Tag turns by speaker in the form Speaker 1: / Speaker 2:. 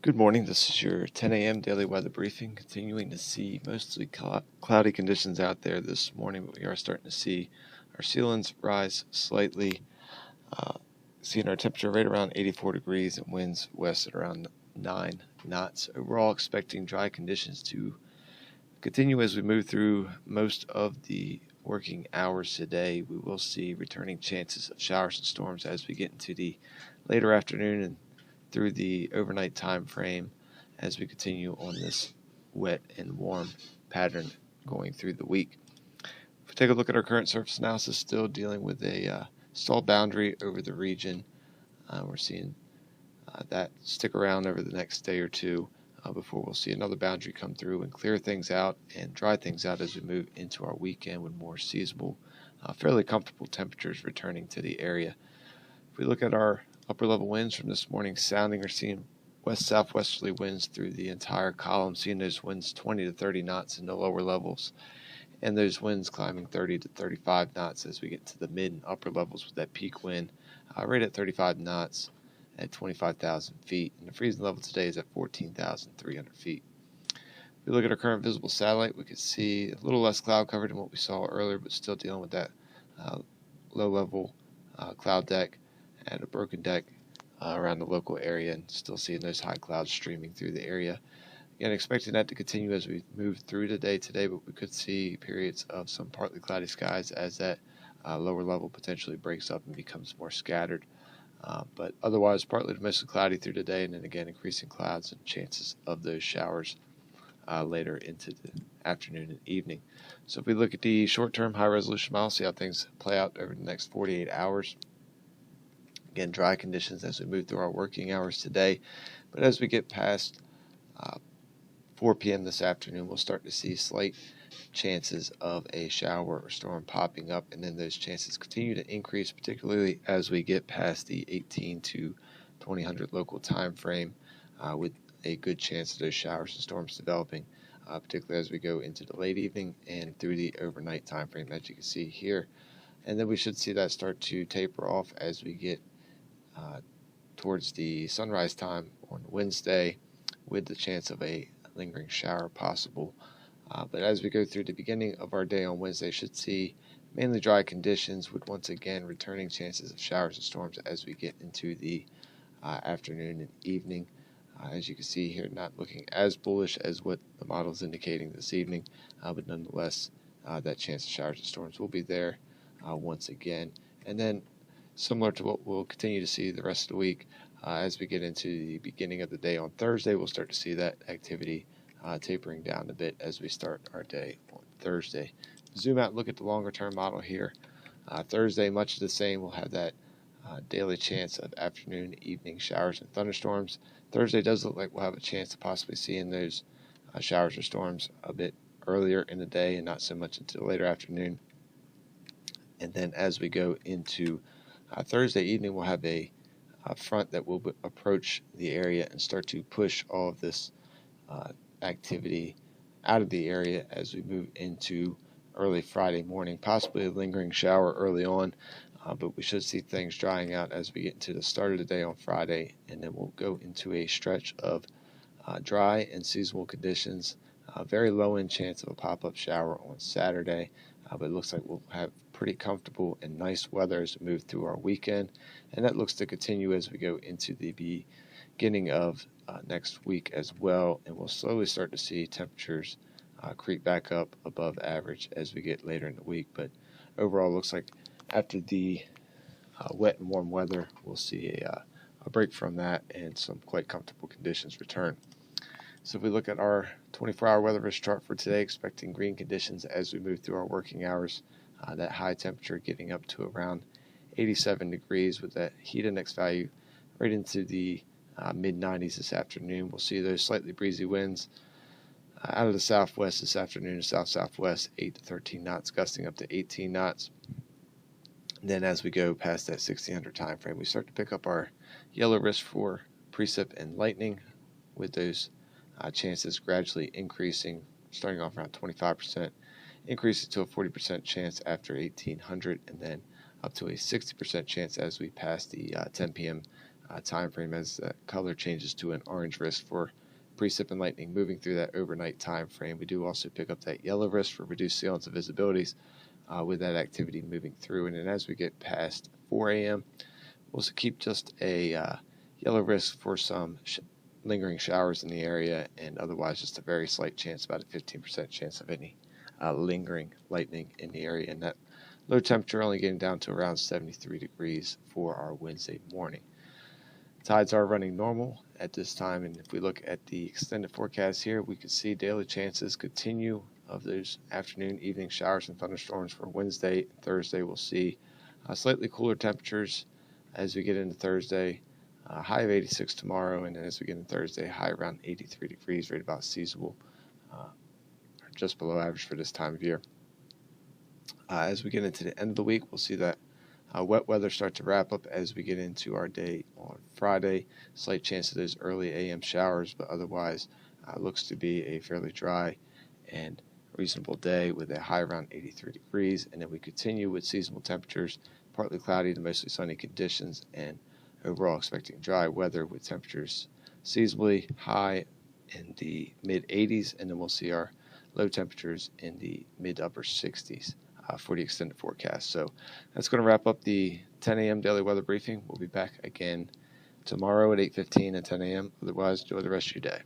Speaker 1: Good morning. This is your 10 a.m. daily weather briefing. Continuing to see mostly cloudy conditions out there this morning, but we are starting to see our ceilings rise slightly. Seeing our temperature right around 84 degrees and winds west at around 9 knots. Overall, expecting dry conditions to continue as we move through most of the working hours today. We will see returning chances of showers and storms as we get into the later afternoon and through the overnight time frame as we continue on this wet and warm pattern going through the week. If we take a look at our current surface analysis, still dealing with a stall boundary over the region. We're seeing that stick around over the next day or two before we'll see another boundary come through and clear things out and dry things out as we move into our weekend with more seasonable, fairly comfortable temperatures returning to the area. If we look at our upper level winds from this morning, sounding or seeing west-southwesterly winds through the entire column, seeing those winds 20 to 30 knots in the lower levels, and those winds climbing 30 to 35 knots as we get to the mid and upper levels with that peak wind right at 35 knots at 25,000 feet. And the freezing level today is at 14,300 feet. If we look at our current visible satellite, we can see a little less cloud cover than what we saw earlier, but still dealing with that low-level cloud deck and a broken deck around the local area, and still seeing those high clouds streaming through the area. Again, expecting that to continue as we move through the day today, but we could see periods of some partly cloudy skies as that lower level potentially breaks up and becomes more scattered. But otherwise, partly to mostly cloudy through the day, and then again, increasing clouds and chances of those showers later into the afternoon and evening. So if we look at the short-term high-resolution model, see how things play out over the next 48 hours. Again, dry conditions as we move through our working hours today. But as we get past 4 p.m. this afternoon, we'll start to see slight chances of a shower or storm popping up, and then those chances continue to increase, particularly as we get past the 18 to 2000 local time frame, with a good chance of those showers and storms developing, particularly as we go into the late evening and through the overnight time frame, as you can see here. And then we should see that start to taper off as we get towards the sunrise time on Wednesday, with the chance of a lingering shower possible. But as we go through the beginning of our day on Wednesday, should see mainly dry conditions with once again returning chances of showers and storms as we get into the afternoon and evening. As you can see here, not looking as bullish as what the model is indicating this evening, but nonetheless, that chance of showers and storms will be there once again. And then, similar to what we'll continue to see the rest of the week, as we get into the beginning of the day on Thursday, we'll start to see that activity tapering down a bit as we start our day on Thursday. Zoom out and look at the longer term model here. Thursday, much the same. We'll have that daily chance of afternoon, evening showers and thunderstorms. Thursday does look like we'll have a chance to possibly seeing those showers or storms a bit earlier in the day and not so much until later afternoon. And then as we go into Thursday evening, we'll have a front that will approach the area and start to push all of this activity out of the area as we move into early Friday morning, possibly a lingering shower early on, but we should see things drying out as we get into the start of the day on Friday, and then we'll go into a stretch of dry and seasonable conditions. Very low end chance of a pop-up shower on Saturday, but it looks like we'll have pretty comfortable and nice weather as we move through our weekend, and that looks to continue as we go into the beginning of next week as well, and we'll slowly start to see temperatures creep back up above average as we get later in the week. But overall, it looks like after the wet and warm weather, we'll see a break from that and some quite comfortable conditions return. So if we look at our 24-hour weather risk chart for today, expecting green conditions as we move through our working hours, that high temperature getting up to around 87 degrees with that heat index value right into the mid-90s this afternoon. We'll see those slightly breezy winds out of the southwest this afternoon, south-southwest, 8 to 13 knots, gusting up to 18 knots. And then as we go past that 1600 time frame, we start to pick up our yellow risk for precip and lightning, with those chances gradually increasing, starting off around 25%, increasing to a 40% chance after 1800, and then up to a 60% chance as we pass the 10 p.m. time frame as the color changes to an orange risk for precip and lightning moving through that overnight time frame. We do also pick up that yellow risk for reduced sealance of visibilities with that activity moving through. And then as we get past 4 a.m., we'll keep just a yellow risk for some lingering showers in the area, and otherwise just a very slight chance, about a 15% chance of any lingering lightning in the area. And that low temperature only getting down to around 73 degrees for our Wednesday morning. Tides are running normal at this time, and if we look at the extended forecast here, we can see daily chances continue of those afternoon, evening showers and thunderstorms for Wednesday and Thursday. We'll see slightly cooler temperatures as we get into Thursday, high of 86 tomorrow, and then as we get into Thursday, high around 83 degrees, right about seasonable, or just below average for this time of year. As we get into the end of the week, we'll see that wet weather start to wrap up as we get into our day on Friday. Slight chance of those early AM showers, but otherwise looks to be a fairly dry and reasonable day with a high around 83 degrees. And then we continue with seasonal temperatures, partly cloudy to mostly sunny conditions, and overall expecting dry weather with temperatures seasonally high in the mid 80s, and then we'll see our low temperatures in the mid upper 60s. For the extended forecast. So that's going to wrap up the 10 a.m. daily weather briefing. We'll be back again tomorrow at 8:15 and 10 a.m. Otherwise, enjoy the rest of your day.